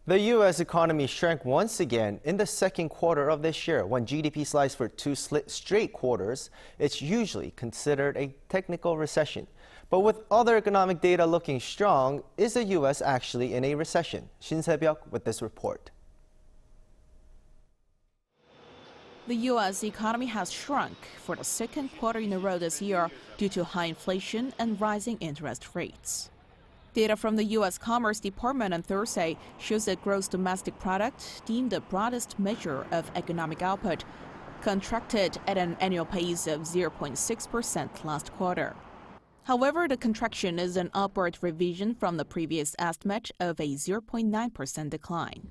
The U.S. economy shrank once again in the second quarter of this year. When GDP slides for two straight quarters, it's usually considered a technical recession. But with other economic data looking strong, is the U.S. actually in a recession? Shin Se-byuck with this report. The U.S. economy has shrunk for the second quarter in a row this year due to high inflation and rising interest rates. Data from the U.S. Commerce Department on Thursday shows that gross domestic product, deemed the broadest measure of economic output, contracted at an annual pace of 0.6% last quarter. However, the contraction is an upward revision from the previous estimate of a 0.9% decline.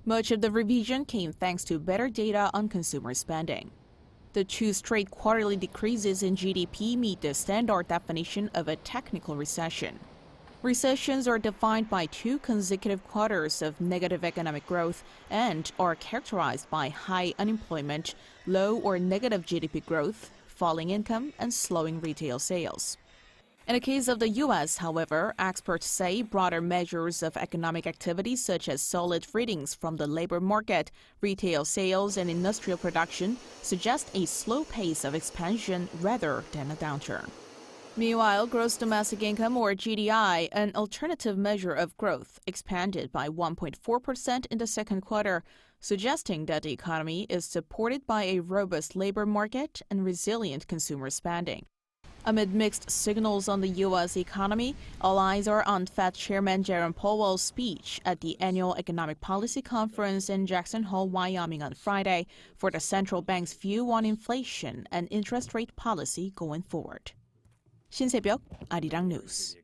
Much of the revision came thanks to better data on consumer spending. The two straight quarterly decreases in GDP meet the standard definition of a technical recession. Recessions are defined by two consecutive quarters of negative economic growth and are characterized by high unemployment, low or negative GDP growth, falling income, and slowing retail sales. In the case of the U.S., however, experts say broader measures of economic activity such as solid readings from the labor market, retail sales, and industrial production suggest a slow pace of expansion rather than a downturn. Meanwhile, gross domestic income, or GDI, an alternative measure of growth, expanded by 1.4% in the second quarter, suggesting that the economy is supported by a robust labor market and resilient consumer spending. Amid mixed signals on the U.S. economy, all eyes are on Fed Chairman Jerome Powell's speech at the annual Economic Policy Conference in Jackson Hole, Wyoming on Friday for the central bank's view on inflation and interest rate policy going forward. Shin Se-byuck, Arirang News.